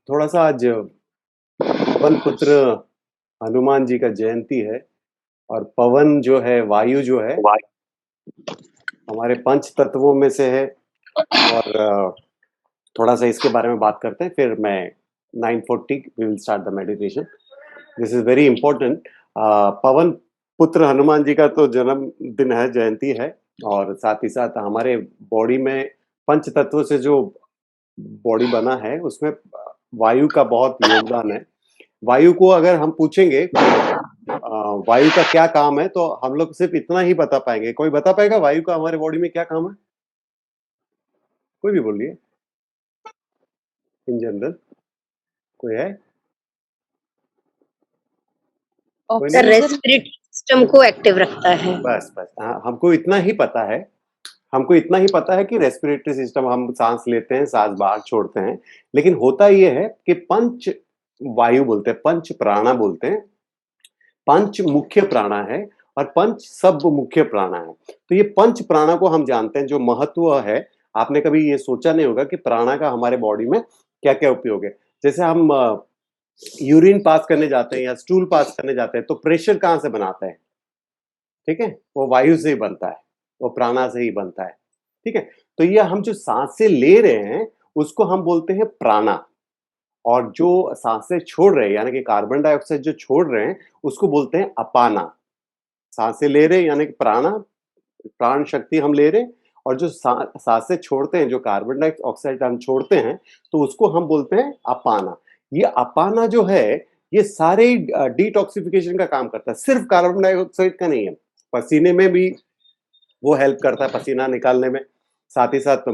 थोड़ा सा आज पवन पुत्र हनुमान जी का जयंती है। और पवन जो है, वायु जो है, हमारे पंच तत्वों में से है। और थोड़ा सा इसके बारे में बात करते हैं, फिर मैं 9:40 we will start the meditation. This is very important. पवन पुत्र हनुमान जी का तो जन्मदिन है, जयंती है। और साथ ही साथ हमारे बॉडी में पंच तत्व से जो बॉडी बना है, उसमें वायु का बहुत योगदान है। वायु को अगर हम पूछेंगे कि वायु का क्या काम है, तो हम लोग सिर्फ इतना ही बता पाएंगे। कोई बता पाएगा वायु का हमारे बॉडी में क्या काम है? कोई भी बोलिए, इन जनरल कोई है? कोई सर, नहीं? ऑक्सीजन। रेस्पिरेटरी सिस्टम को एक्टिव रखता है। बस बस, हाँ, हमको इतना ही पता है। हमको इतना ही पता है कि रेस्पिरेटरी सिस्टम, हम सांस लेते हैं, सांस बाहर छोड़ते हैं। लेकिन होता यह है कि पंच वायु बोलते हैं, पंच प्राणा बोलते हैं। पंच मुख्य प्राणा है और पंच सब मुख्य प्राणा है। तो ये पंच प्राणा को हम जानते हैं, जो महत्व है। आपने कभी ये सोचा नहीं होगा कि प्राणा का हमारे बॉडी में क्या क्या उपयोग है। जैसे हम यूरिन पास करने जाते हैं या स्टूल पास करने जाते हैं, तो प्रेशर कहाँ से बनाते हैं? ठीक है, वो वायु से ही बनता है, वो प्राणा से ही बनता है। ठीक है, तो ये हम जो सांसें ले रहे हैं, उसको हम बोलते हैं प्राणा। और जो सांसें छोड़ रहे हैं, यानी कि कार्बन डाइऑक्साइड जो छोड़ रहे हैं, उसको बोलते हैं अपाना। सांसें ले रहे हैं यानी कि प्राणा, प्राण शक्ति हम ले रहे हैं। और जो सांसें छोड़ते हैं, जो कार्बन डाइऑक्साइड हम छोड़ते हैं, तो उसको हम बोलते हैं अपाना। ये अपाना जो है, ये सारे डिटॉक्सिफिकेशन का काम करता है, सिर्फ कार्बन डाइऑक्साइड का नहीं है। पसीने में भी वो हेल्प करता है, पसीना निकालने में। साथ ही साथ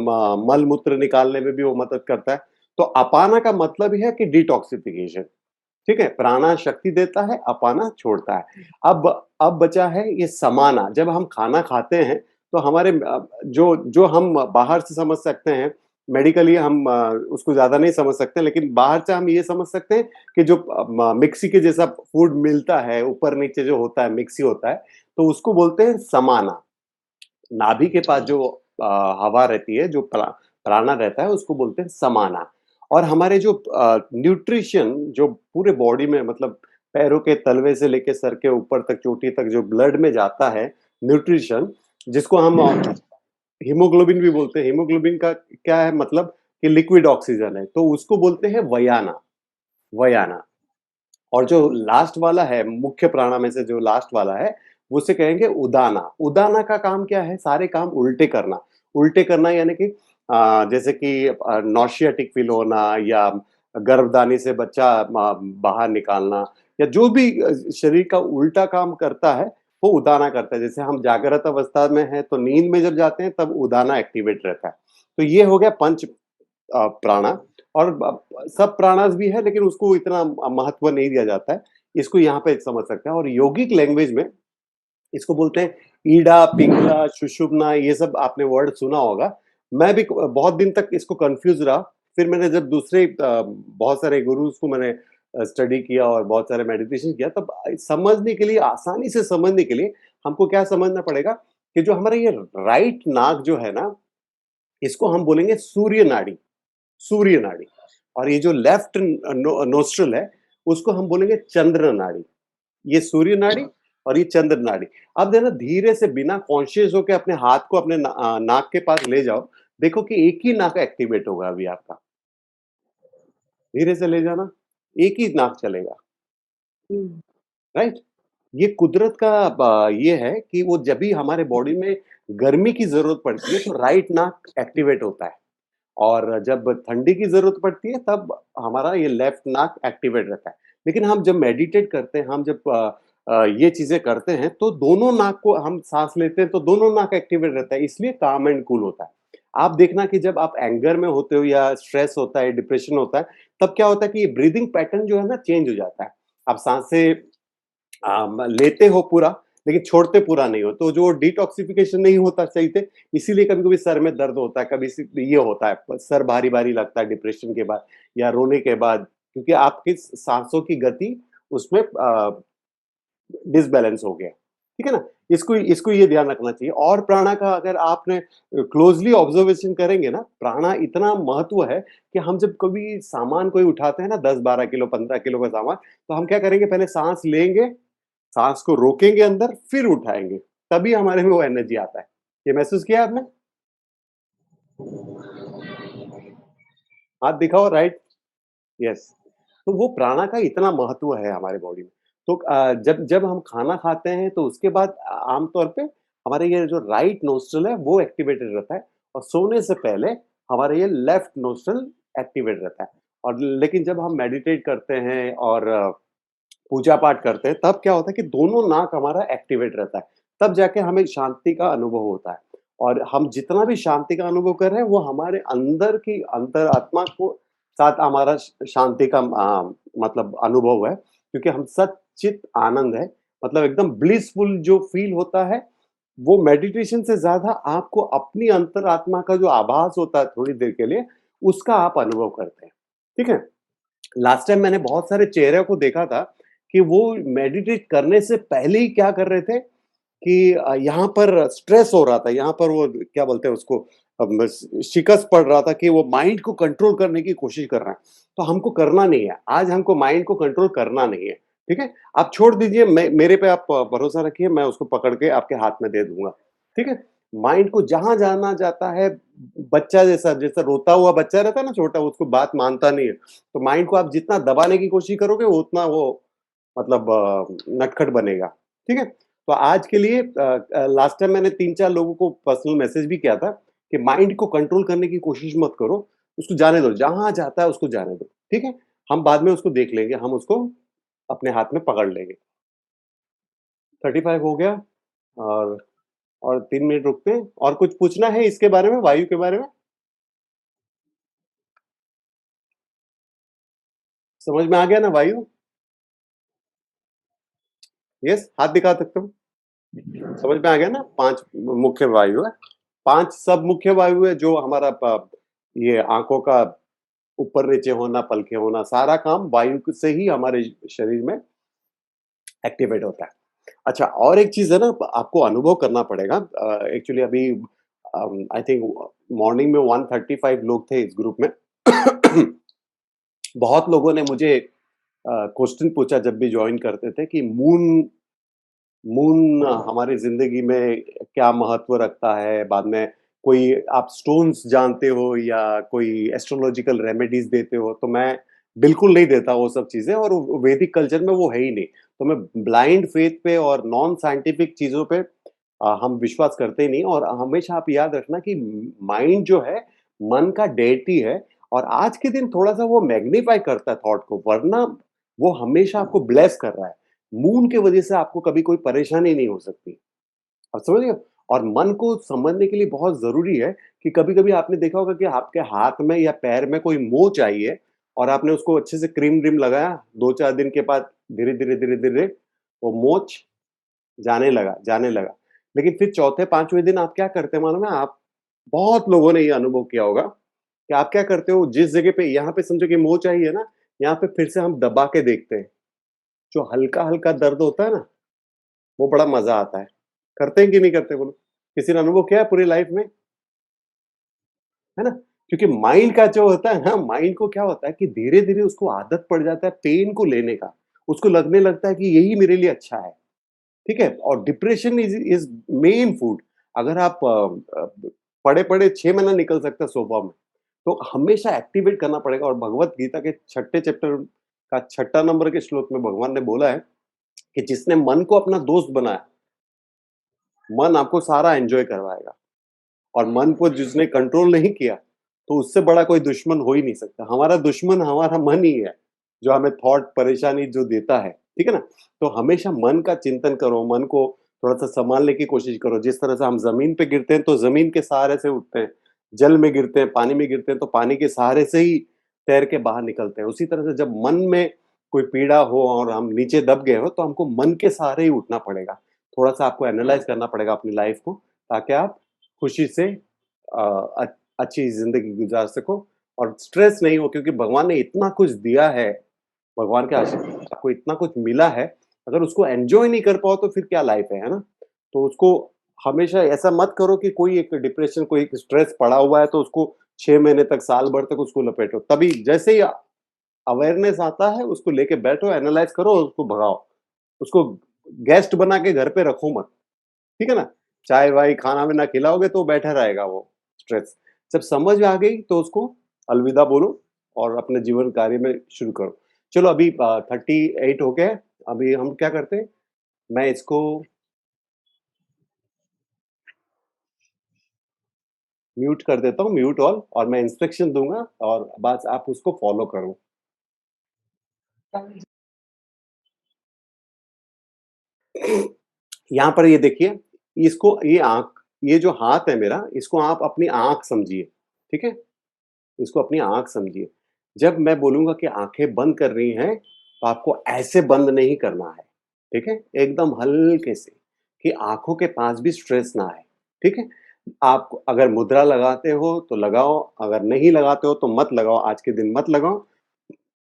मल मूत्र निकालने में भी वो मदद करता है। तो अपाना का मतलब ही है कि डिटॉक्सिफिकेशन। ठीक है, प्राणा शक्ति देता है, अपाना छोड़ता है। अब बचा है ये समाना। जब हम खाना खाते हैं, तो हमारे जो जो हम बाहर से समझ सकते हैं, मेडिकली हम उसको ज्यादा नहीं समझ सकते, लेकिन बाहर से हम ये समझ सकते हैं कि जो मिक्सी के जैसा फूड मिलता है, ऊपर नीचे जो होता है, मिक्सी होता है, तो उसको बोलते हैं समाना। नाभि के पास जो हवा रहती है, जो प्राणा रहता है, उसको बोलते हैं समाना। और हमारे जो न्यूट्रिशन जो पूरे बॉडी में, मतलब पैरों के तलवे से लेके सर के ऊपर तक, चोटी तक जो ब्लड में जाता है न्यूट्रिशन, जिसको हम हीमोग्लोबिन भी बोलते हैं। हीमोग्लोबिन का क्या है मतलब? कि लिक्विड ऑक्सीजन है, तो उसको बोलते हैं वयाना। वयाना। और जो लास्ट वाला है, मुख्य प्राणा में से जो लास्ट वाला है, उसे कहेंगे उदाना। उदाना का काम क्या है? सारे काम उल्टे करना। उल्टे करना यानी कि जैसे कि नॉशियाटिक फील होना, या गर्भदानी से बच्चा बाहर निकालना, या जो भी शरीर का उल्टा काम करता है, वो उदाना करता है। जैसे हम जागृत अवस्था में है, तो नींद में जब जाते हैं, तब उदाना एक्टिवेट रहता है। तो ये हो गया पंच प्राणा। और सब प्राणास भी है, लेकिन उसको इतना महत्व नहीं दिया जाता है। इसको यहाँ पे समझ सकते हैं। और योगिक लैंग्वेज में इसको बोलते हैं ईडा, पिंगला, सुषुम्ना। ये सब आपने वर्ड सुना होगा। मैं भी बहुत दिन तक इसको कंफ्यूज रहा। फिर मैंने जब दूसरे बहुत सारे गुरुज को मैंने स्टडी किया और बहुत सारे मेडिटेशन किया, तब समझने के लिए, आसानी से समझने के लिए, हमको क्या समझना पड़ेगा कि जो हमारा ये राइट नाक जो है ना, इसको हम बोलेंगे सूर्य नाड़ी। सूर्य नाड़ी। और ये जो लेफ्ट नोस्ट्रल है, उसको हम बोलेंगे चंद्र नाड़ी। ये सूर्य नाड़ी और ये चंद्र नाड़ी। अब देना, धीरे से बिना कॉन्शियस होकर अपने हाथ को अपने नाक के पास ले जाओ। देखो कि एक ही नाक एक्टिवेट होगा अभी आपका। धीरे से ले जाना, एक ही नाक चलेगा। राइट। ये कुदरत का ये है कि वो जब भी हमारे बॉडी में गर्मी की जरूरत पड़ती है, तो राइट नाक एक्टिवेट होता है। और जब ठंडी की जरूरत पड़ती है, तब हमारा ये लेफ्ट नाक एक्टिवेट रहता है। लेकिन हम जब मेडिटेट करते हैं, हम जब ये चीजें करते हैं, तो दोनों नाक को हम सांस लेते हैं, तो दोनों नाक एक्टिवेट रहता है, इसलिए काम एंड कूल होता है। आप देखना कि जब आप एंगर में होते हो, या स्ट्रेस होता है, डिप्रेशन होता है, तब क्या होता है कि ये ब्रीदिंग पैटर्न जो है ना, चेंज हो जाता है। आप सांसें लेते हो पूरा, लेकिन छोड़ते पूरा नहीं हो, तो जो डिटॉक्सिफिकेशन नहीं होता सही से। इसीलिए कभी कभी सर में दर्द होता है, कभी ये होता है, सर भारी भारी लगता है डिप्रेशन के बाद या रोने के बाद, क्योंकि आपकी सांसों की गति उसमें डिसबैलेंस हो गया। ठीक है ना? इसको इसको ये ध्यान रखना चाहिए। और प्राणा का अगर आपने क्लोज़ली ऑब्ज़र्वेशन करेंगे ना, प्राणा इतना महत्व है कि हम जब कभी सामान कोई उठाते हैं ना 10-12 किलो, 15 किलो का सामान, तो हम क्या करेंगे, पहले साँस लेंगे, साँस को रोकेंगे अंदर, फिर उठाएँगे, तभी हमारे में वो एनर्जी आता है। ये महसूस किया आपने? हाथ दिखाओ, राइट? यस। तो वो प्राणा का इतना महत्व है हमारे बॉडी में। तो जब जब हम खाना खाते हैं तो उसके बाद आम तौर पे हमारे ये जो राइट नोस्ट्रल है वो एक्टिवेटेड रहता है, और सोने से पहले हमारा ये लेफ्ट नोस्ट्रल एक्टिवेट रहता है। और लेकिन जब हम मेडिटेट करते हैं और पूजा पाठ करते हैं, तब क्या होता है कि दोनों नाक हमारा एक्टिवेट रहता है। तब जाके हमें शांति का अनुभव होता है, और हम जितना भी शांति का अनुभव कर रहे हैं वो हमारे अंदर की अंतरात्मा को साथ हमारा शांति का मतलब अनुभव है, क्योंकि हम सच्चित आनंद है, मतलब एकदम ब्लिसफुल जो फील होता है, वो मेडिटेशन से ज्यादा आपको अपनी अंतरात्मा का जो आभास होता है थोड़ी देर के लिए, उसका आप अनुभव करते हैं। ठीक है। लास्ट टाइम मैंने बहुत सारे चेहरे को देखा था कि वो मेडिटेट करने से पहले ही क्या कर रहे थे कि यहाँ पर स्ट्रेस हो रहा था, यहाँ पर वो क्या बोलते हैं उसको, शिकस्त पड़ रहा था कि वो माइंड को कंट्रोल करने की कोशिश कर रहा है। तो हमको करना नहीं है, आज हमको माइंड को कंट्रोल करना नहीं है। ठीक है। आप छोड़ दीजिए, मेरे पे आप भरोसा रखिए, मैं उसको पकड़ के आपके हाथ में दे दूंगा। ठीक है। माइंड को जहां जाना जाता है, बच्चा जैसा जैसा रोता हुआ बच्चा रहता है ना छोटा, उसको बात मानता नहीं है, तो माइंड को आप जितना दबाने की कोशिश करोगे उतना वो मतलब नटखट बनेगा। ठीक है। तो आज के लिए लास्ट टाइम मैंने 3-4 लोगों को पर्सनल मैसेज भी किया था कि माइंड को कंट्रोल करने की कोशिश मत करो, उसको जाने दो, जहां जाता है उसको जाने दो। ठीक है। हम बाद में उसको देख लेंगे, हम उसको अपने हाथ में पकड़ लेंगे। 35 हो गया। और 3 मिनट रुकते हैं। और कुछ पूछना है इसके बारे में, वायु के बारे में? समझ में आ गया ना वायु? यस, हाथ दिखा सकते हो। समझ में आ गया ना? 5 मुख्य वायु है। 5 सब मुख्य वायु है, जो हमारा ये आंखों का ऊपर नीचे होना, पलके होना, सारा काम वायु से ही हमारे शरीर में एक्टिवेट होता है। अच्छा, और एक चीज़ है ना, आपको अनुभव करना पड़ेगा। एक्चुअली अभी आई थिंक मॉर्निंग में 135 लोग थे इस ग्रुप में। बहुत लोगों ने मुझे क्वेश्चन पूछा जब भी जॉइन करते थे कि मून मून हमारी ज़िंदगी में क्या महत्व रखता है? बाद में कोई आप स्टोन्स जानते हो या कोई एस्ट्रोलॉजिकल रेमेडीज़ देते हो? तो मैं बिल्कुल नहीं देता वो सब चीज़ें, और वैदिक कल्चर में वो है ही नहीं। तो मैं ब्लाइंड फेथ पे और नॉन साइंटिफिक चीज़ों पे हम विश्वास करते ही नहीं। और हमेशा आप याद रखना कि माइंड जो है, मन का डेटी है, और आज के दिन थोड़ा-सा वो मैग्नीफाई करता है थॉट को, वरना वो हमेशा आपको ब्लेस कर रहा है। मून की वजह से आपको कभी कोई परेशानी नहीं हो सकती। आप समझ रहे हो? और मन को समझने के लिए बहुत ज़रूरी है कि कभी-कभी आपने देखा होगा कि आपके हाथ में या पैर में कोई मोच आई है, और आपने उसको अच्छे से क्रीम-व्रीम लगाया, 2-4 दिन के बाद धीरे-धीरे, धीरे-धीरे वो मोच जाने लगा, जाने लगा। लेकिन फिर चौथे, 5वें दिन आप क्या करते हैं मालूम है? आप बहुत लोगों ने ये अनुभव किया होगा कि आप क्या करते हो, जिस जगह पे यहाँ पे समझो कि मोच आई है ना, यहाँ पे फिर से हम दबा के देखते हैं। जो हल्का-हल्का दर्द होता है ना, वो बड़ा मज़ा आता है। करते हैं कि नहीं करते बोलो? किसी ने अनुभव किया है पूरी लाइफ में? है ना? क्योंकि माइंड का जो होता है ना, माइंड को क्या होता है कि धीरे-धीरे उसको आदत पड़ जाता है पेन को लेने का। उसको लगने लगता है कि यही मेरे लिए अच्छा है। ठीक है? और डिप्रेशन इज़ मेन फूड। अगर आप पड़े-पड़े 6 महीना निकल सकते हैं सोफ़ा में, तो हमेशा एक्टिवेट करना पड़ेगा। और भगवत गीता के छठे चैप्टर का छठा नंबर के श्लोक में भगवान ने बोला है कि जिसने मन को अपना दोस्त बनाया, मन आपको सारा एन्जॉय करवाएगा। और मन को जिसने कंट्रोल नहीं किया, तो उससे बड़ा कोई दुश्मन हो ही नहीं सकता। हमारा दुश्मन हमारा मन ही है, जो हमें थॉट परेशानी जो देता है। ठीक है ना? तो हमेशा मन का चिंतन करो, मन को थोड़ा-सा सँभालने की कोशिश करो। जिस तरह से हम ज़मीन पे गिरते हैं, तो ज़मीन के सहारे से उठते हैं। जल में गिरते हैं, पानी में गिरते हैं, तो पानी के सहारे से ही तैर के बाहर निकलते हैं। उसी तरह से जब मन में कोई पीड़ा हो और हम नीचे दब गए हो, तो हमको मन के सहारे ही उठना पड़ेगा। थोड़ा-सा आपको एनालाइज़ करना पड़ेगा अपनी लाइफ़ को, ताकि आप खुशी से अ, अ, अच्छी ज़िंदगी गुज़ार सको और स्ट्रेस नहीं हो, क्योंकि भगवान ने इतना कुछ दिया है, भगवान के आशीर्वाद से आपको इतना कुछ मिला है अगर उसको एन्जॉय नहीं कर पाओ तो फिर क्या लाइफ है ना? तो उसको हमेशा ऐसा मत करो कि कोई एक डिप्रेशन, कोई एक स्ट्रेस पड़ा हुआ है तो उसको 6 महीने तक, साल भर तक उसको लपेटो। तभी जैसे ही अवेयरनेस आता है, उसको लेके बैठो, एनालाइज़ करो और उसको भगाओ। उसको गेस्ट बना के घर पे रखो मत, ठीक है ना? चाय-वाय, खाना-वाना खिलाओगे तो बैठा रहेगा वो स्ट्रेस। जब समझ आ गई तो उसको अलविदा बोलो और अपने जीवन कार्य में शुरू करो। चलो अभी 38 हो गए हैं, अभी हम क्या करते हैं, मैं इसको म्यूट कर देता हूँ, म्यूट ऑल, और मैं इंस्ट्रक्शन दूँगा और बस आप उसको फ़ॉलो करो। यहाँ पर ये देखिए, इसको ये जो हाथ है मेरा, इसको आप अपनी आँख समझिए, ठीक है? इसको अपनी आँख समझिए। जब मैं बोलूँगा कि आँखें बंद कर रही हैं, तो आपको ऐसे बंद नहीं करना है, ठीक है? एकदम हल्के से, कि आँखों के पास भी स्ट्रेस ना आए, ठीक है? आप अगर मुद्रा लगाते हो तो लगाओ, अगर नहीं लगाते हो तो मत लगाओ, आज के दिन मत लगाओ।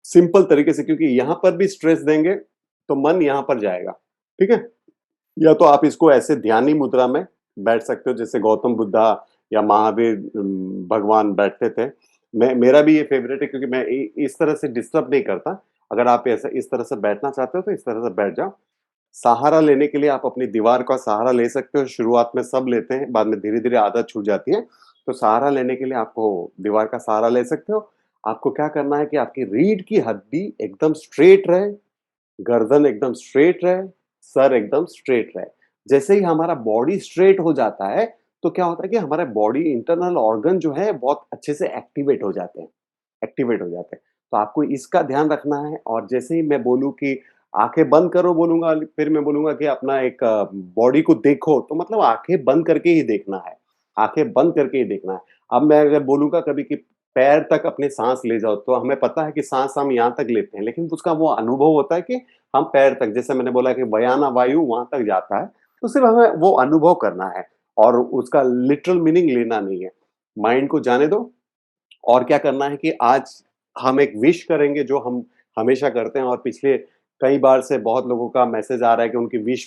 सिंपल तरीके से, क्योंकि यहाँ पर भी स्ट्रेस देंगे, तो मन यहाँ पर जाएगा, ठीक है? या तो आप इसको ऐसे ध्यानी मुद्रा में बैठ सकते हो, जैसे गौतम बुद्धा या महावीर भगवान बैठते थे। मेरा भी ये फेवरेट है, क्योंकि मैं इस तरह से डिस्टर्ब नहीं करता। अगर आप ऐसा इस तरह से बैठना चाहते हो तो इस तरह से बैठ जाओ। सहारा लेने के लिए आप अपनी दीवार का सहारा ले सकते हो। शुरुआत में सब लेते हैं, बाद में धीरे धीरे आदत छूट जाती है। तो सहारा लेने के लिए आपको दीवार का सहारा ले सकते हो। आपको क्या करना है कि आपकी रीढ़ की हड्डी एकदम स्ट्रेट रहे, गर्दन एकदम स्ट्रेट रहे, सर एकदम स्ट्रेट रहे। जैसे ही हमारा बॉडी स्ट्रेट हो जाता है, तो क्या होता है कि हमारा बॉडी इंटरनल ऑर्गन जो है बहुत अच्छे से एक्टिवेट हो जाते हैं। तो आपको इसका ध्यान रखना है, और जैसे ही मैं बोलूँ कि आँखें बंद करो बोलूँगा, फिर मैं बोलूँगा कि अपना एक बॉडी को देखो, तो मतलब आँखें बंद करके ही देखना है। आँखें बंद करके ही देखना है। अब मैं अगर बोलूँगा कभी कि पैर तक अपने साँस ले जाओ, तो हमें पता है कि साँस हम यहाँ तक लेते हैं, लेकिन उसका वो अनुभव होता है कि हम पैर तक, जैसे मैंने बोला कि बयाना वायु वहाँ तक जाता है, तो सिर्फ़ हमें वो अनुभव करना है और उसका लिटरल मीनिंग लेना नहीं है। माइंड को जाने दो, और क्या करना है कि आज हम एक विश करेंगे जो हम हमेशा करते हैं, और पिछले कई बार से बहुत लोगों का मैसेज आ रहा है कि उनकी विश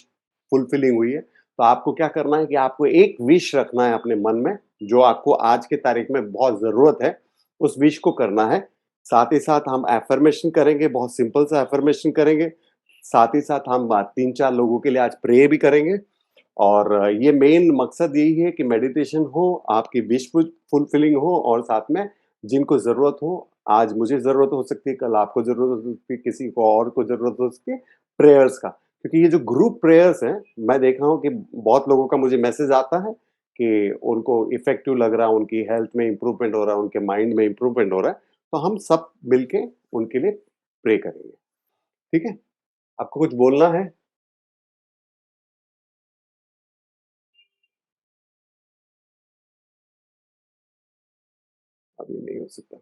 फुलफिलिंग हुई है। तो आपको क्या करना है कि आपको एक विश रखना है अपने मन में, जो आपको आज की तारीख में बहुत ज़रूरत है, उस विश को करना है। साथ ही साथ हम अफ़र्मेशन करेंगे, बहुत सिंपल सा अफ़र्मेशन करेंगे। साथ ही साथ हम 3-4 लोगों के लिए आज प्रे भी करेंगे, और ये मेन मकसद यही है कि मेडिटेशन हो, आपकी विश फुलफिलिंग हो, और साथ में जिनको ज़रूरत हो, आज मुझे ज़रूरत हो सकती है, कल आपको ज़रूरत हो सकती है, किसी को और को ज़रूरत हो सकती है, प्रेयर्स का। क्योंकि ये जो ग्रुप प्रेयर्स हैं, मैं देख रहा हूँ कि बहुत लोगों का मुझे मैसेज आता है कि उनको इफ़ेक्टिव लग रहा है, उनकी हेल्थ में इम्प्रूवमेंट हो रहा है, उनके माइंड में इम्प्रूवमेंट हो रहा है। तो हम सब मिलके उनके लिए प्रे करेंगे, ठीक है? आपको कुछ बोलना है? अभी नहीं हो सकता।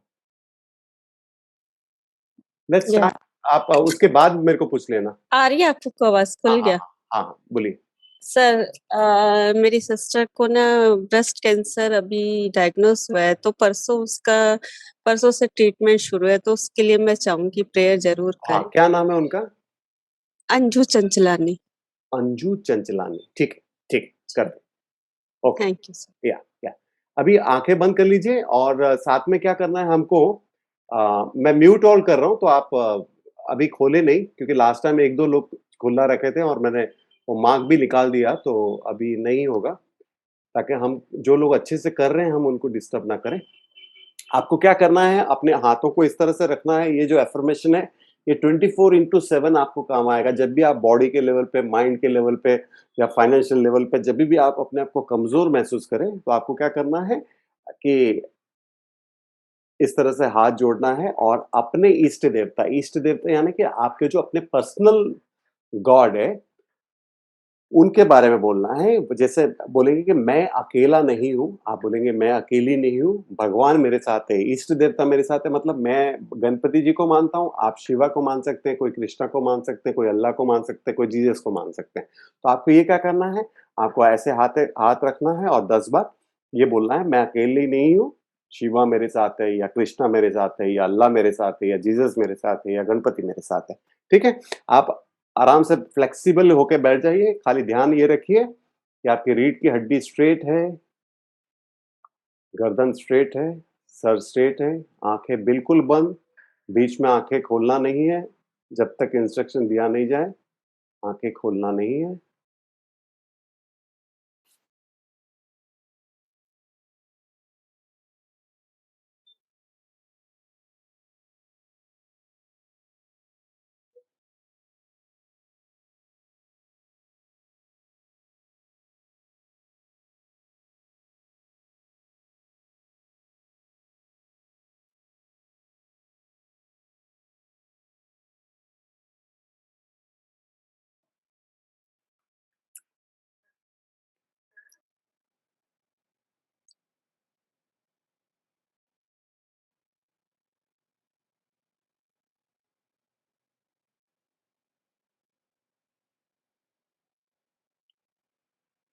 लेट्स या स्टार्ट। आप उसके बाद मेरे को पूछ लेना। आ रही है आपको आवाज हाँ, खुल हाँ, गया? हाँ। हाँ, हाँ, बोलिए। सर, मेरी सिस्टर को ना ब्रेस्ट कैंसर अभी डायग्नोस हुआ है, तो परसों से ट्रीटमेंट शुरू है, तो उसके लिए मैं चाहूंगी प्रेयर जरूर हाँ, करें। क्या नाम है उनका? अंजू चंचलानी। अंजू चंचलानी। ठीक है, ठीक है, कर दें। Okay, thank you sir. या। अभी आँखें बंद कर लीजिए, और साथ में क्या करना है हमको, मैं म्यूट ऑल कर रहा हूँ, तो आप अभी खोले नहीं, क्योंकि लास्ट टाइम 1-2 लोग खुला रखे थे और मैंने वो मार्क भी निकाल दिया, तो अभी नहीं होगा, ताकि हम जो लोग अच्छे से कर रहे हैं, हम उनको डिस्टर्ब ना करें। आपको क्या करना है, अपने हाथों को इस तरह से रखना है। ये जो अफर्मेशन है, ये 24/7 आपको काम आएगा। जब भी आप बॉडी के लेवल पे, माइंड के लेवल पे, या फाइनेंशियल लेवल पे, जब भी आप अपने आप को कमजोर महसूस करें, तो आपको क्या करना है कि इस तरह से हाथ जोड़ना है, और अपने इष्ट देवता यानी कि आपके जो अपने पर्सनल गॉड है, उनके बारे में बोलना है। जैसे बोलेंगे कि मैं अकेला नहीं हूँ, आप बोलेंगे मैं अकेली नहीं हूँ, भगवान मेरे साथ है, इष्ट देवता मेरे साथ है। मतलब मैं गणपति जी को मानता हूँ, आप शिवा को मान सकते हैं, कोई कृष्णा को मान सकते हैं, कोई अल्लाह को मान सकते हैं, कोई जीसस को मान सकते हैं। तो आपको ये क्या करना है, आपको ऐसे हाथ रखना है, और 10 बार ये बोलना है, मैं अकेली नहीं हूँ, शिवा मेरे साथ है, या कृष्णा मेरे साथ है, या अल्लाह मेरे साथ है, या जीसस मेरे साथ है, या गणपति मेरे साथ है। ठीक है? आप आराम से फ्लेक्सिबल होके बैठ जाइए, खाली ध्यान ये रखिए कि आपकी रीढ़ की हड्डी स्ट्रेट है, गर्दन स्ट्रेट है, सर स्ट्रेट है, आँखें बिल्कुल बंद, बीच में आँखें खोलना नहीं है, जब तक इंस्ट्रक्शन दिया नहीं जाए, आँखें खोलना नहीं है।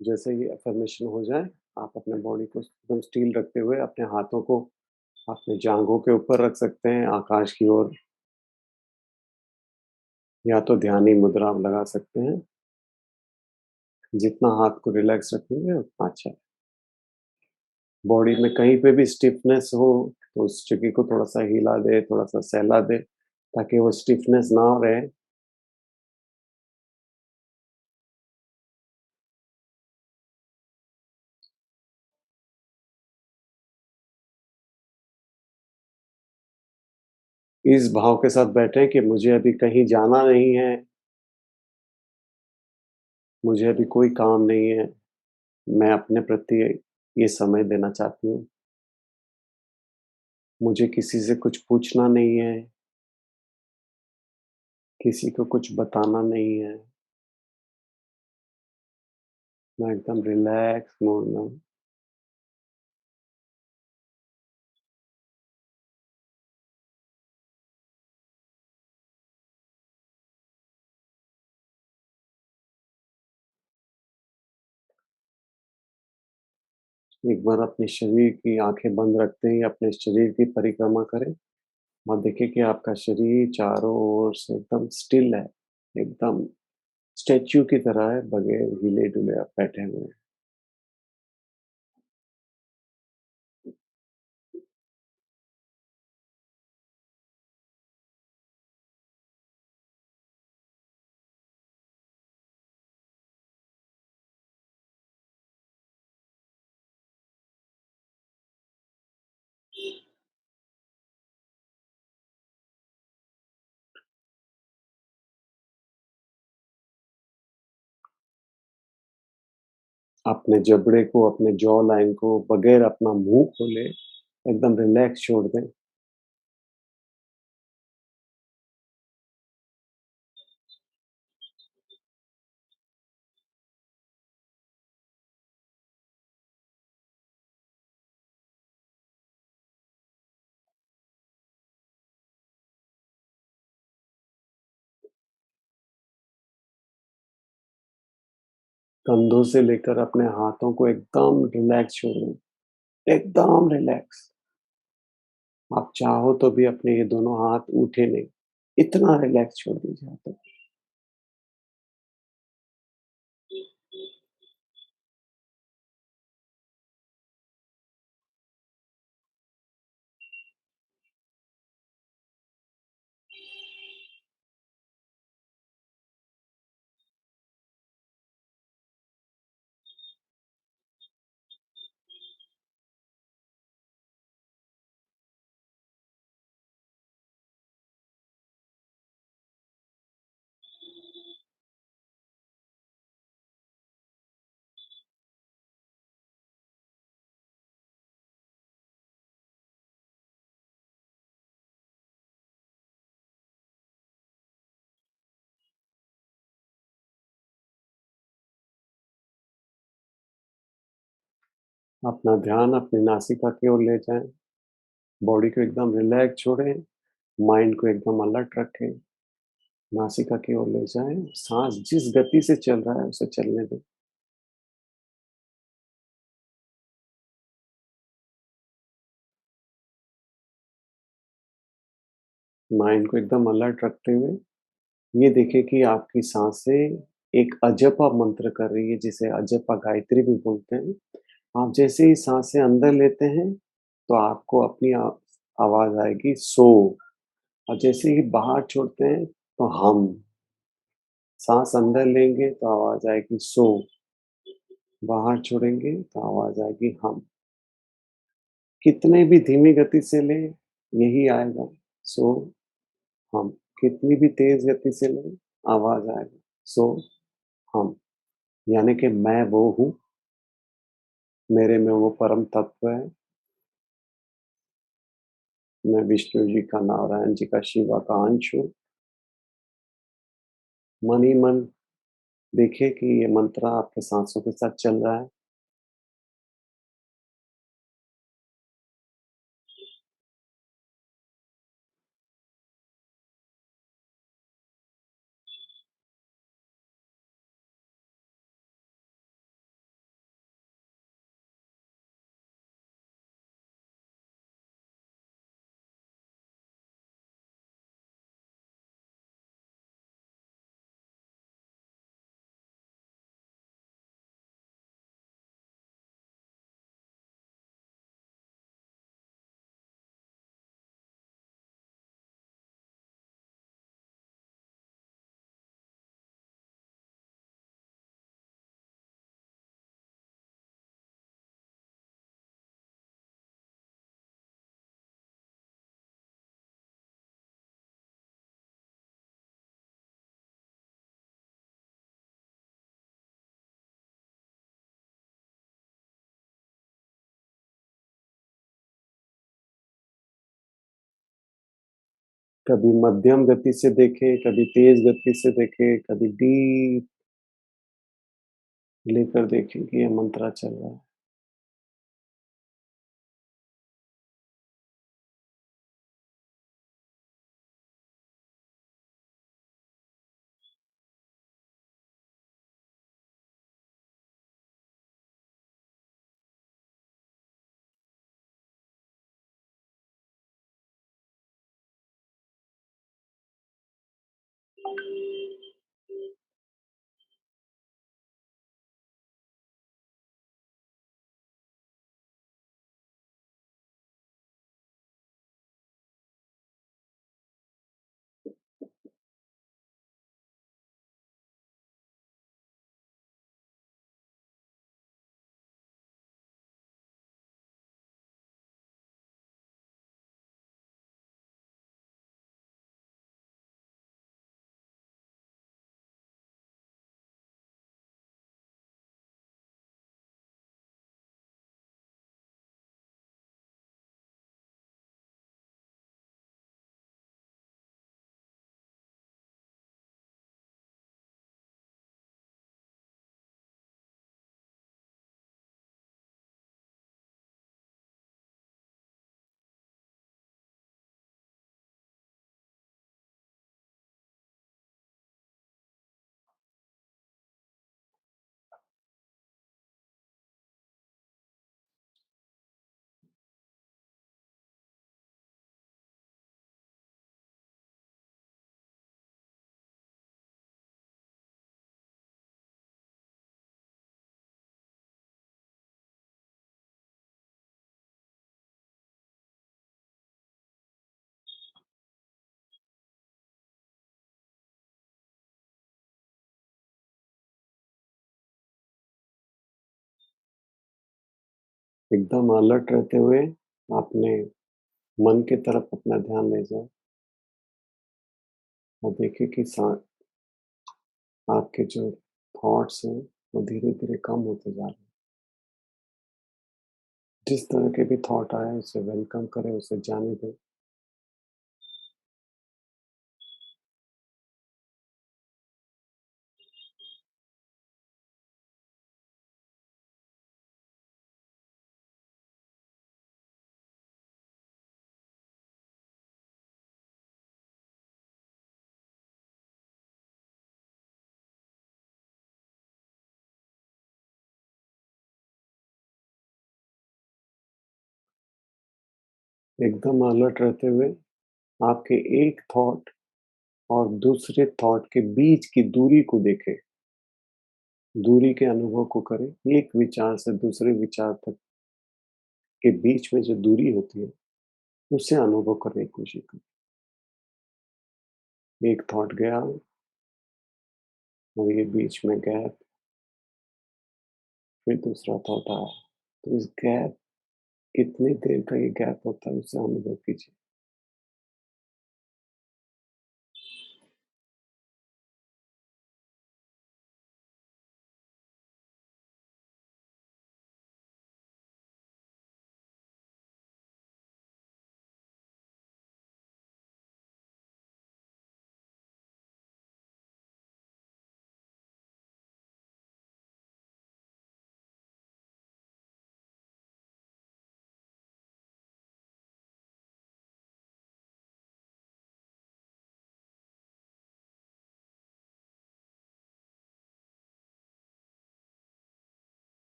जैसे ही अफ़र्मेशन हो जाए, आप अपने बॉडी को एकदम स्टिल रखते हुए अपने हाथों को अपने जांघों के ऊपर रख सकते हैं, आकाश की ओर, या तो ध्यानी मुद्रा लगा सकते हैं। जितना हाथ को रिलैक्स रखेंगे उतना अच्छा है। बॉडी में कहीं पे भी स्टिफनेस हो, तो उस जगह को थोड़ा-सा हिला दें, थोड़ा-सा सहला दें, ताकि वो स्टिफनेस ना रहे। इस भाव के साथ बैठें कि मुझे अभी कहीं जाना नहीं है, मुझे अभी कोई काम नहीं है, मैं अपने प्रति ये समय देना चाहती हूँ। मुझे किसी से कुछ पूछना नहीं है, किसी को कुछ बताना नहीं है। मैं एकदम रिलैक्स मूड में हूँ। एक बार अपने शरीर की आँखें बंद रखते ही अपने शरीर की परिक्रमा करें और देखें कि आपका शरीर चारों ओर से एकदम स्टिल है, एकदम स्टैच्यू की तरह है, बगैर हिले-डुले आप बैठे हुए हैं। अपने जबड़े को, अपने जॉ लाइन को बगैर अपना मुँह खोले एकदम रिलैक्स छोड़ दें। कंधों से लेकर अपने हाथों को एकदम रिलैक्स छोड़ दें, एकदम रिलैक्स। आप चाहो तो भी अपने ये दोनों हाथ उठे नहीं, इतना रिलैक्स छोड़ दीजिए हाथों को। अपना ध्यान अपनी नासिका की ओर ले जाएँ, बॉडी को एकदम रिलैक्स छोड़ें, माइंड को एकदम अलर्ट रखें, नासिका की ओर ले जाएँ, साँस जिस गति से चल रहा है उसे चलने दें। माइंड को एकदम अलर्ट रखते हुए ये देखिए कि आपकी साँसें एक अजपा मंत्र कर रही है, जिसे अजपा गायत्री भी बोलते हैं। आप जैसे ही साँसें अंदर लेते हैं, तो आपको अपनी आवाज़ आएगी सो, और जैसे ही बाहर छोड़ते हैं, तो हम। साँस अंदर लेंगे तो आवाज़ आएगी सो, बाहर छोड़ेंगे तो आवाज़ आएगी हम। कितने भी धीमी गति से लें, यही आएगा सो, हम। कितनी भी तेज़ गति से लें, आवाज़ आएगा सो, हम। यानी कि मैं वो हूँ, मेरे में वो परम तत्व है, मैं विष्णु जी का, नारायण जी का, शिवा का अंश हूँ। मन ही मन देखिए कि ये मंत्र आपके साँसों के साथ चल रहा है। कभी मध्यम गति से देखें, कभी तेज़ गति से देखें, कभी डीप लेकर देखें कि ये मंत्र चल रहा है। एकदम अलर्ट रहते हुए अपने मन की तरफ अपना ध्यान ले जाएँ, और देखिए कि आपके जो थॉट्स हैं, वो धीरे-धीरे कम होते जा रहे हैं। जिस तरह के भी थॉट आए, उसे वेलकम करें, उसे जाने दें। एकदम अलर्ट रहते हुए आपके एक थॉट और दूसरे थॉट के बीच की दूरी को देखें, दूरी के अनुभव को करें, एक विचार से दूसरे विचार तक के बीच में जो दूरी होती है, उसे अनुभव करने की कोशिश करें। एक थॉट गया और ये बीच में गैप, फिर दूसरा थॉट आया। तो इस गैप कितनी देर का ये गैप होता है, उसे अनुभव कीजिए।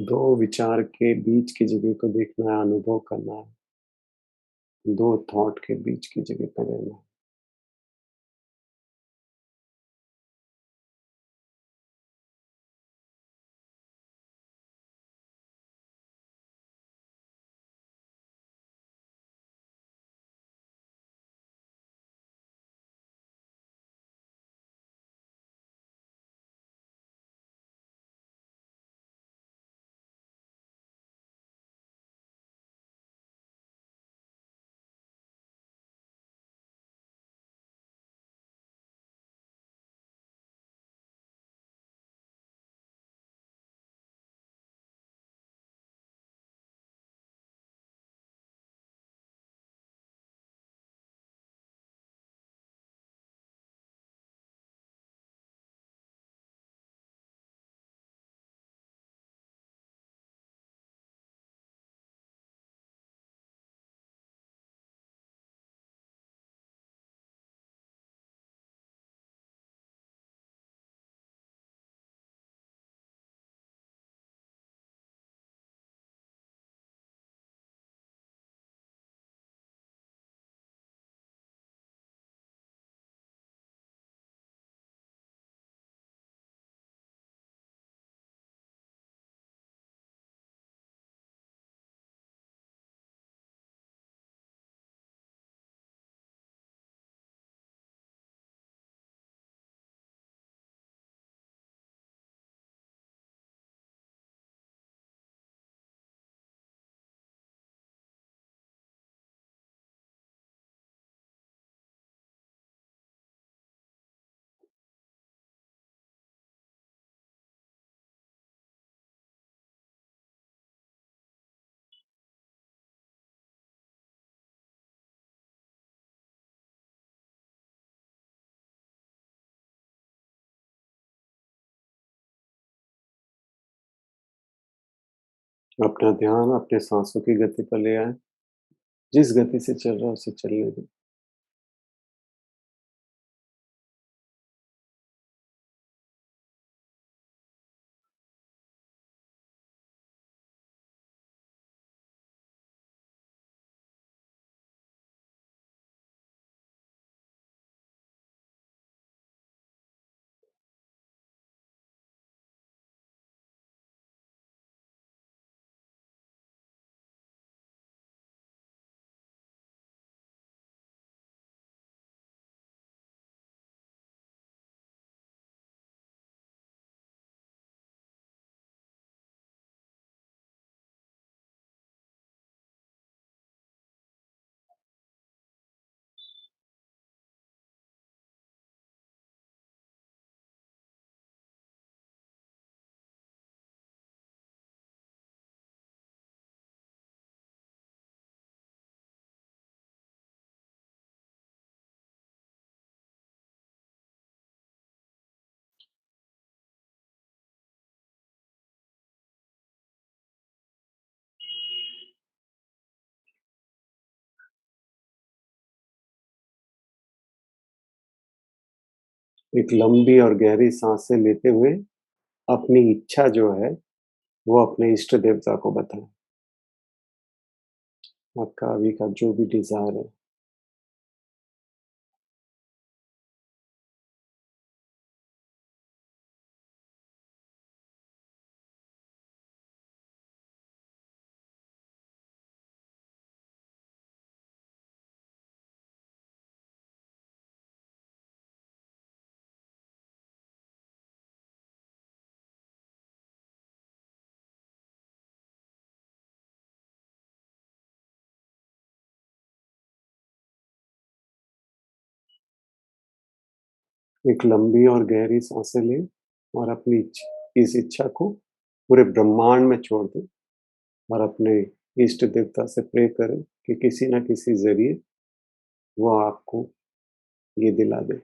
2 विचार के बीच की जगह को देखना है, अनुभव करना है। 2 थॉट के बीच की जगह पे रहना है। अपना ध्यान अपने साँसों की गति पर ले आएँ। जिस गति से चल रहा है, उसे चलने दें। एक लंबी और गहरी साँसें लेते हुए अपनी इच्छा जो है, वो अपने इष्ट देवता को बताएँ। आपका अभी का जो भी डिज़ायर है। एक लंबी और गहरी साँसें लें और अपनी इस इच्छा को पूरे ब्रह्मांड में छोड़ दें और अपने इष्ट देवता से प्रे करें कि किसी न किसी ज़रिए वो आपको ये दिला दे।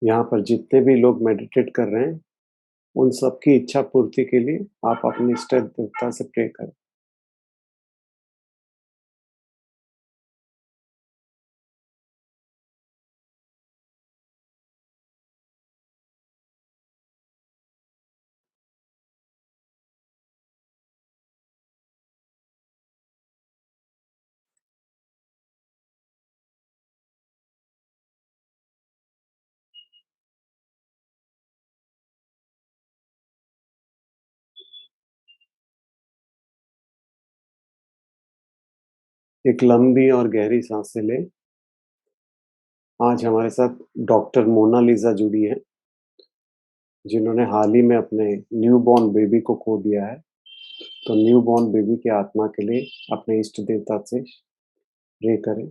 यहाँ पर जितने भी लोग मेडिटेट कर रहे हैं, उन सबकी इच्छा पूर्ति के लिए आप अपने इष्ट देवता से प्रे करें। एक लंबी और गहरी साँसें लें। आज हमारे साथ डॉक्टर मोनालिसा जुड़ी हैं, जिन्होंने हाल ही में अपने न्यूबॉर्न बेबी को खो दिया है। तो न्यूबॉर्न बेबी की आत्मा के लिए अपने इष्ट देवता से प्रे करें।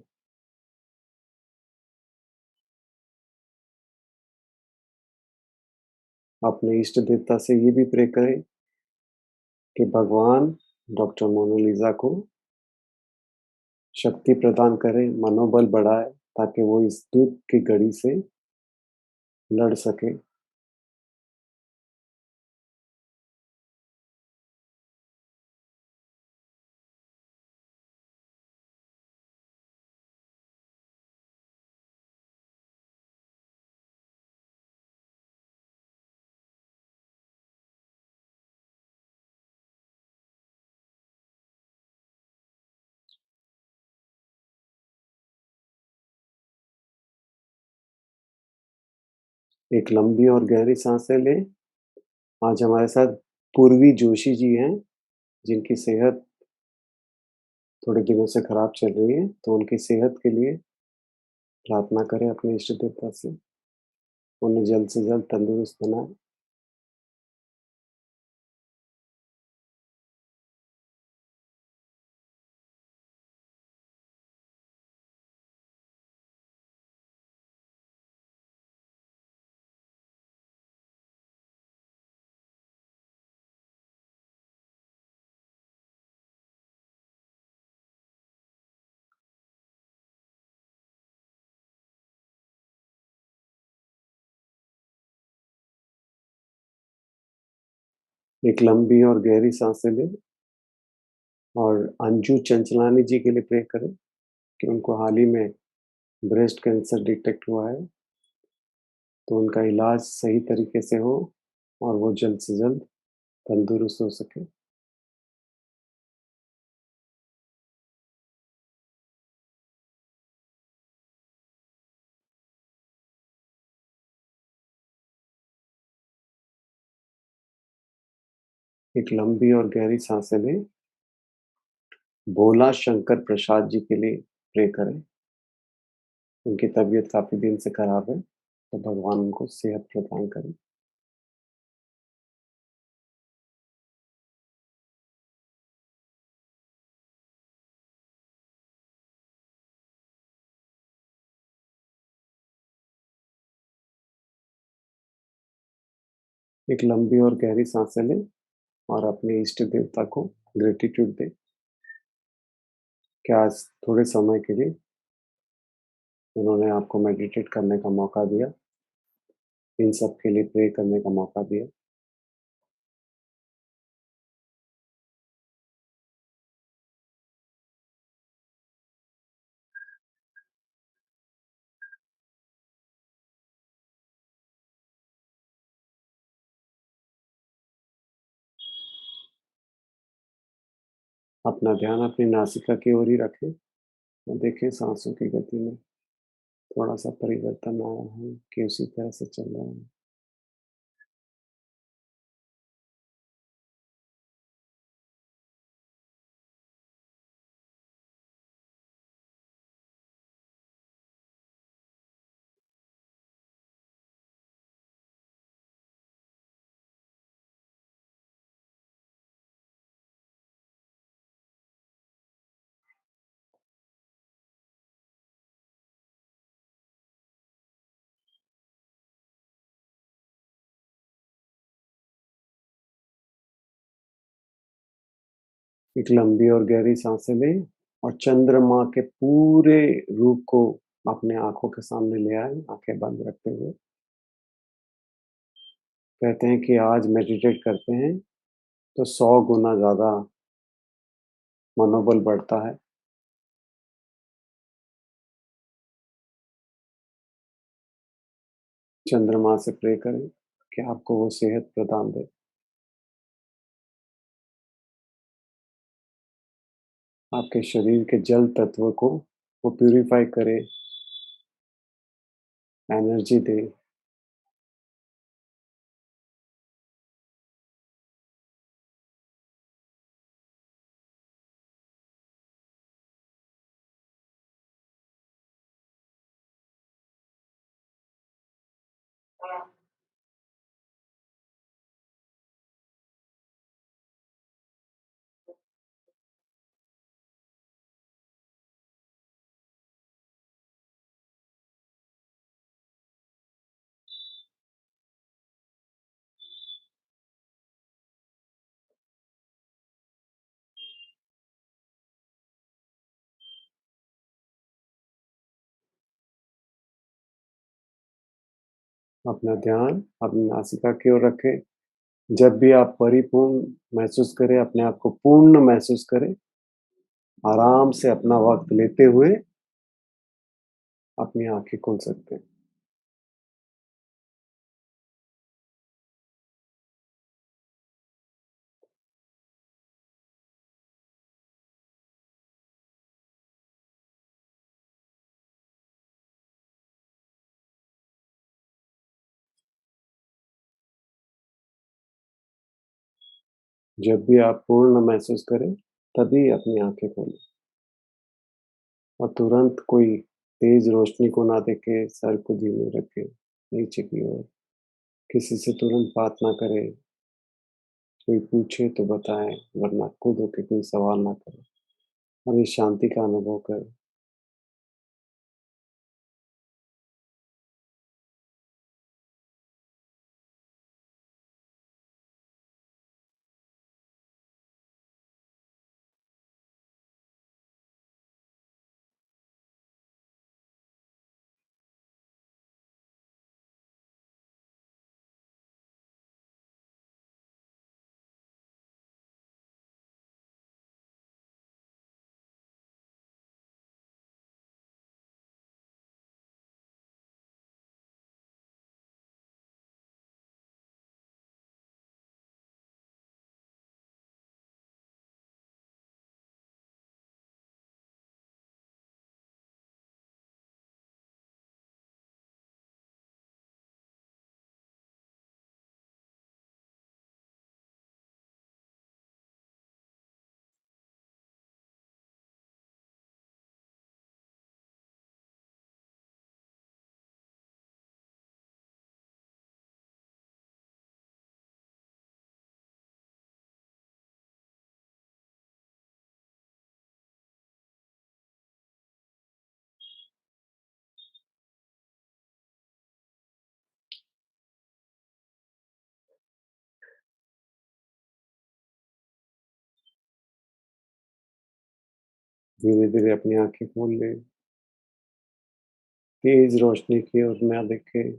अपने इष्ट देवता से ये भी प्रे करें कि भगवान डॉक्टर मोनालिसा को शक्ति प्रदान करें, मनोबल बढ़ाएँ, ताकि वो इस दुःख की घड़ी से लड़ सके। एक लंबी और गहरी साँसें लें। आज हमारे साथ पूर्वी जोशी जी हैं, जिनकी सेहत थोड़े दिनों से खराब चल रही है, तो उनकी सेहत के लिए प्रार्थना करें अपने इष्ट देवता से, उन्हें जल्द से जल्द तंदुरुस्त बनाएँ। एक लंबी और गहरी साँसें लें और अंजू चंचलानी जी के लिए प्रे करें कि उनको हाल ही में ब्रेस्ट कैंसर डिटेक्ट हुआ है, तो उनका इलाज सही तरीके से हो और वो जल्द से जल्द तंदुरुस्त हो सकें। एक लंबी और गहरी साँसें लें, भोला शंकर प्रसाद जी के लिए प्रे करें। उनकी तबीयत काफ़ी दिन से खराब है, तो भगवान उनको सेहत प्रदान करें। एक लंबी और गहरी सांसें लें और अपने इष्ट देवता को ग्रेटिट्यूड दें कि आज थोड़े समय के लिए उन्होंने आपको मेडिटेट करने का मौका दिया, इन सब के लिए प्रे करने का मौका दिया। अपना ध्यान अपनी नासिका की ओर ही रखें और देखें सांसों की गति में थोड़ा-सा परिवर्तन आया है कि उसी तरह से चल रहा है। एक लंबी और गहरी सांसें लें और चंद्रमा के पूरे रूप को अपने आँखों के सामने ले आएँ, आँखें बंद रखते हुए। कहते हैं कि आज मेडिटेट करते हैं तो 100 गुना ज़्यादा मनोबल बढ़ता है। चंद्रमा से प्रे करें कि आपको वो सेहत प्रदान दे। आपके शरीर के जल तत्व को वो प्यूरिफाई करे, एनर्जी दे। अपना ध्यान अपनी नासिका की ओर रखें। जब भी आप परिपूर्ण महसूस करें, अपने आप को पूर्ण महसूस करें, आराम से अपना वक़्त लेते हुए अपनी आँखें खोल सकते हैं। जब भी आप पूर्ण महसूस करें, तभी अपनी आँखें खोलें और तुरंत कोई तेज़ रोशनी को ना देखें, सर को धीमे रखें, नीचे की ओर। किसी से तुरंत बात ना करें, कोई पूछे तो बताएँ, वरना खुद होके कोई सवाल ना करें और इस शांति का अनुभव करें। धीरे-धीरे अपनी आँखें खोल लें। तेज़ रोशनी की ओर ना देखें।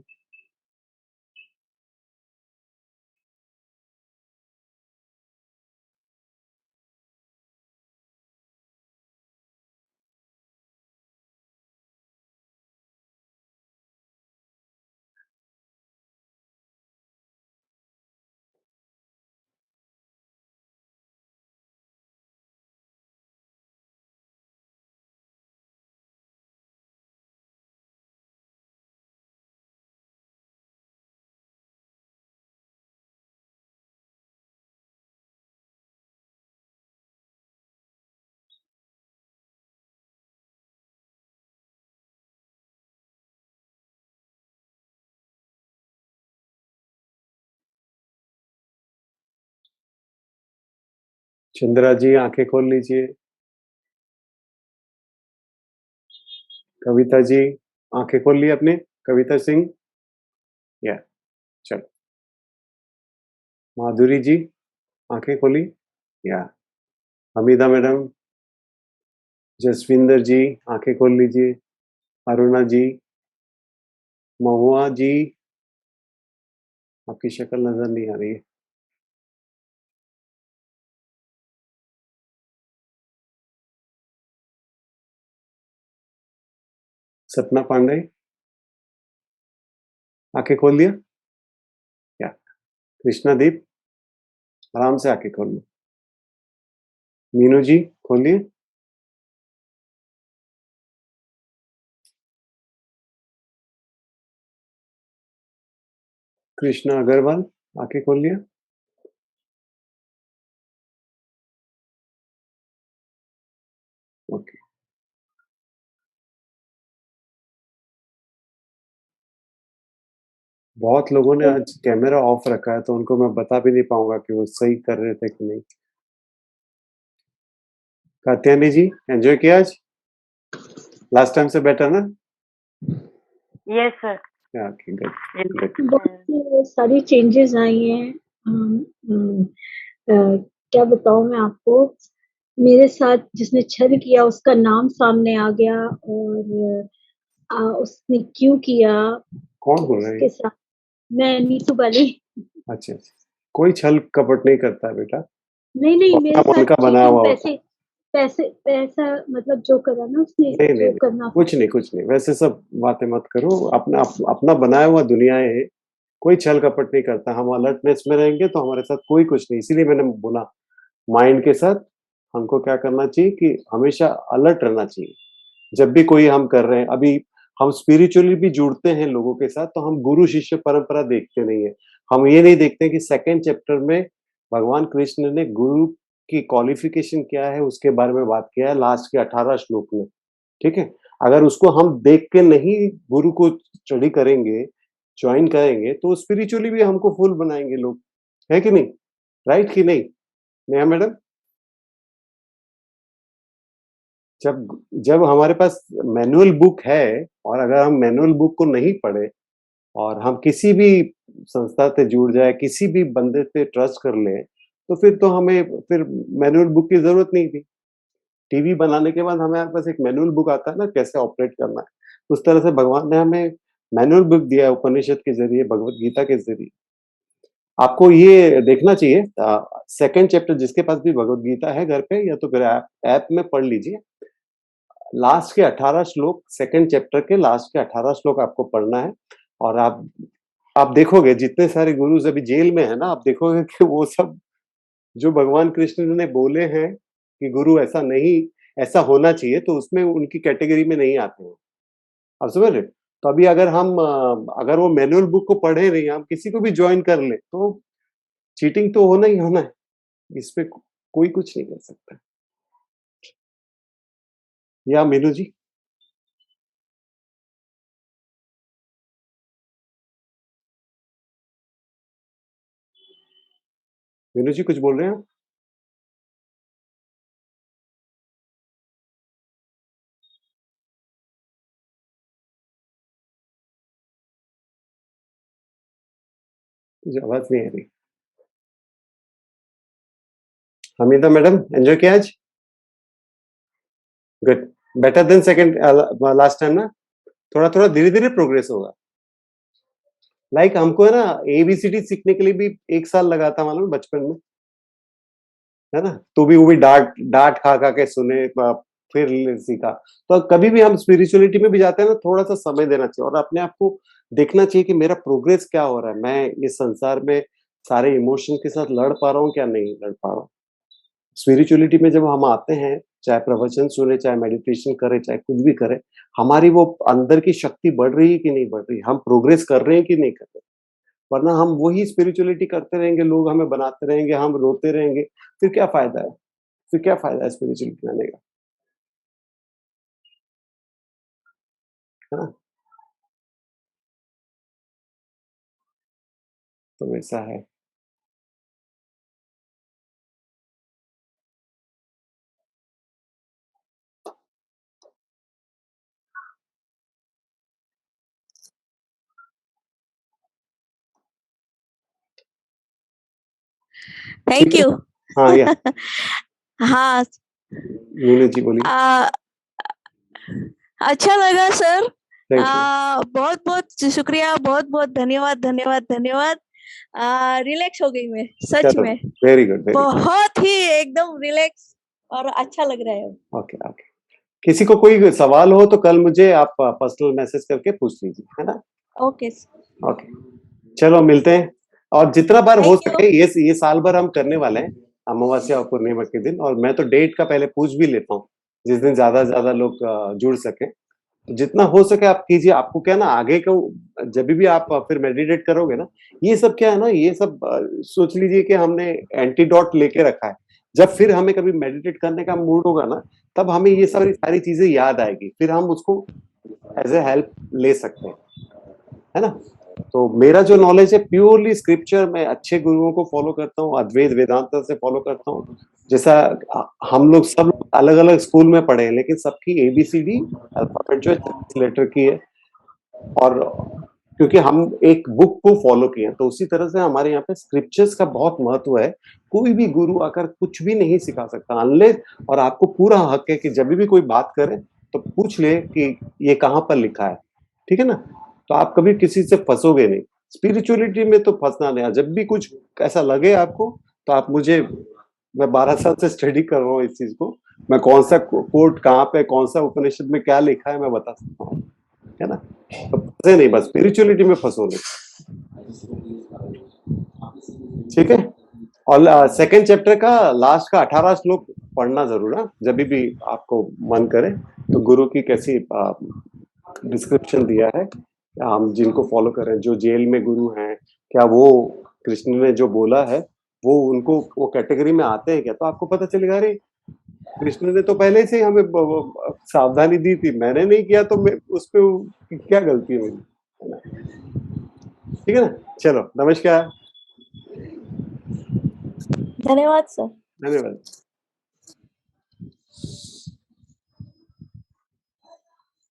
चंद्रा जी आँखें खोल लीजिए। कविता जी आँखें खोल ली आपने? कविता सिंह? या चलो। माधुरी जी आँखें खोली? या हमीदा मैडम, जसविंदर जी आँखें खोल लीजिए। अरुणा जी, महुआ जी, आपकी शक्ल नज़र नहीं आ रही है। सपना पांडे, आँखें खोल लिया? या कृष्णादीप, आराम से आँखें खोल लो। मीनू जी खोल लिए? कृष्णा अग्रवाल आँखें खोल लिया? ओके। बहुत लोगों ने आज कैमरा ऑफ रखा है, तो उनको मैं बता भी नहीं पाऊँगा कि वो सही कर रहे थे कि नहीं। कात्यायनी जी, एन्जॉय किया आज? लास्ट टाइम से बेटर ना? Yes sir. या ओके, गुड, गुड। बहुत सारी चेंजेस आई हैं। क्या बताऊँ मैं आपको, मेरे साथ जिसने छल किया उसका नाम सामने आ गया और उसने क्यों किया कौन बोल रहे उसके हैं? साथ। मैं नीतू बाली। अच्छा, अच्छा। कोई छल कपट नहीं करता है बेटा। नहीं वो मेरे अपना मन साथ का बनाया चीटिंग हुआ होता है। पैसा मतलब जो करा ना उसने, नहीं, नहीं, जो नहीं। करना था। कुछ नहीं, कुछ नहीं। वैसे सब बातें मत करो। अपना बनाया हुआ दुनिया है। कोई छल कपट नहीं करता। हम अलर्टनेस में रहेंगे तो हमारे साथ कोई कुछ नहीं। इसीलिए मैंने बोला माइंड के साथ हमको क्या करना चाहिए कि हमेशा अलर्ट रहना चाहिए। जब भी कोई हम कर रहे हैं, अभी हम स्पिरिचुअली भी जुड़ते हैं लोगों के साथ, तो हम गुरु शिष्य परंपरा देखते नहीं है। हम ये नहीं देखते कि सेकंड चैप्टर में भगवान कृष्ण ने गुरु की क्वालिफिकेशन क्या है उसके बारे में बात किया है लास्ट के 18 श्लोक में। ठीक है? अगर उसको हम देख के नहीं गुरु को स्टडी करेंगे, जॉइन करेंगे, तो स्पिरिचुअली भी हमको फूल बनाएँगे लोग। है कि नहीं? राइट कि नहीं? नेहा मैडम? जब जब हमारे पास मैनुअल बुक है और अगर हम मैनुअल बुक को नहीं पढ़े और हम किसी भी संस्था से जुड़ जाए, किसी भी बंदे पे ट्रस्ट कर लें, तो फिर तो हमें फिर मैनुअल बुक की ज़रूरत नहीं थी। टीवी बनाने के बाद हमारे पास एक मैनुअल बुक आता है ना कैसे ऑपरेट करना है। उस तरह से भगवान ने हमें मैनुअल बुक दिया है उपनिषद के ज़रिए, भगवत गीता के ज़रिए। आपको ये देखना चाहिए सेकंड चैप्टर जिसके पास भी भगवत गीता है घर पे या तो फिर ऐप में पढ़ लीजिए। लास्ट के 18 श्लोक सेकंड चैप्टर के लास्ट के 18 श्लोक आपको पढ़ना है और आप देखोगे जितने सारे गुरुज़ अभी जेल में है ना, आप देखोगे कि वो सब जो भगवान कृष्ण ने बोले हैं कि गुरु ऐसा नहीं ऐसा होना चाहिए, तो उसमें उनकी कैटेगरी में नहीं आते हैं। आप समझ रहे? तो अभी अगर वो मैनुअल बुक को पढ़े नहीं, हम किसी को भी जॉइन कर लें, तो चीटिंग तो होना ही होना है। इसपे कोई कुछ नहीं कर सकता। या मीनू जी? मीनू जी कुछ बोल रहे हैं आप? मुझे आवाज़ नहीं आ रही। हमीदा मैडम एन्जॉय किया आज? Good, better than second last time ना। थोड़ा थोड़ा धीरे धीरे प्रोग्रेस होगा। लाइक हमको है ना ABCD सीखने के लिए भी 1 साल लगा था मालूम है, बचपन में, है ना? तो भी वो भी डांट डांट खा खा के सुने, फिर सीखा। तो कभी भी हम स्पिरिचुअलिटी में भी जाते हैं ना, थोड़ा सा समय देना चाहिए और अपने आप को देखना चाहिए कि मेरा प्रोग्रेस क्या हो रहा है, मैं इस संसार में सारे इमोशन के साथ लड़ पा रहा हूँ क्या नहीं लड़ पा रहा हूँ। स्पिरिचुअलिटी में जब हम आते हैं, चाहे प्रवचन सुने, चाहे मेडिटेशन करें, चाहे कुछ भी करें, हमारी वो अंदर की शक्ति बढ़ रही है कि नहीं बढ़ रही, हम प्रोग्रेस कर रहे हैं कि नहीं कर रहे। वरना हम वही स्पिरिचुअलिटी करते रहेंगे, लोग हमें बनाते रहेंगे, हम रोते रहेंगे, फिर क्या फायदा है? फिर क्या फायदा है स्पिरिचुअलिटी आने का, है ना? तो वैसा है। थैंक ठीक है? यू। हाँ, या हाँ, मीनू जी बोलिए। आ, अच्छा लगा सर। Thank you. बहुत बहुत शुक्रिया, बहुत बहुत धन्यवाद धन्यवाद धन्यवाद। रिलैक्स हो गई मैं सच चलो, में, वेरी गुड, वेरी गुड। बहुत ही एकदम रिलैक्स और अच्छा लग रहा है। Okay, okay. किसी को कोई सवाल हो तो कल मुझे आप पर्सनल मैसेज करके पूछ लीजिए, है ना? ओके, ओके, चलो मिलते हैं। और जितना बार हो थैंक यू। सके ये साल भर हम करने वाले हैं, अमावस्या और पूर्णिमा के दिन। और मैं तो डेट का पहले पूछ भी लेता हूँ, जिस दिन ज्यादा से ज्यादा लोग जुड़ सके। जितना हो सके आप कीजिए। आपको क्या है ना, आगे को जब भी आप फिर मेडिटेट करोगे ना, ये सब क्या है ना, ये सब सोच लीजिए कि हमने एंटीडोट लेके रखा है। जब फिर हमें कभी मेडिटेट करने का मूड होगा ना, तब हमें ये सारी सारी चीजें याद आएगी, फिर हम उसको एज ए हेल्प ले सकते हैं, है ना? तो मेरा जो नॉलेज है प्योरली स्क्रिप्चर, मैं अच्छे गुरुओं को फॉलो करता हूँ, अद्वैत वेदांत से फॉलो करता हूँ। जैसा हम लोग सब अलग अलग स्कूल में पढ़े हैं, लेकिन सबकी ABCD अल्फाबेट जो है 30 लेटर की है। और क्योंकि हम एक बुक को फॉलो किए हैं, तो उसी तरह से हमारे यहाँ पे स्क्रिप्चर्स का बहुत महत्व है। कोई भी गुरु आकर कुछ भी नहीं सिखा सकता अनलेस, और आपको पूरा हक है कि जब भी कोई बात करे तो पूछ ले कि ये कहाँ पर लिखा है, ठीक है ना? तो आप कभी किसी से फंसोगे नहीं। स्पिरिचुअलिटी में तो फंसना नहीं। जब भी कुछ ऐसा लगे आपको, तो आप मुझे, मैं 12 साल से स्टडी कर रहा हूँ इस चीज को, मैं कौन सा कोट कहाँ पे, कौन सा उपनिषद में क्या लिखा है, मैं बता सकता हूँ, है ना? तो फंसे नहीं, बस स्पिरिचुअलिटी में फंसो नहीं, ठीक है? और सेकंड चैप्टर का लास्ट का 18 श्लोक पढ़ना जरूर है, जब भी आपको मन करे। तो गुरु की कैसी डिस्क्रिप्शन दिया है, हम जिनको फॉलो करें, जो जेल में गुरु हैं, क्या वो कृष्ण ने जो बोला है वो उनको वो कैटेगरी में आते हैं क्या? तो आपको पता चलेगा, अरे कृष्ण ने तो पहले से ही हमें सावधानी दी थी, मैंने नहीं किया तो मैं उस पे क्या गलती है मेरी, है ना? ठीक है ना? चलो, नमस्कार, धन्यवाद सर। धन्यवाद।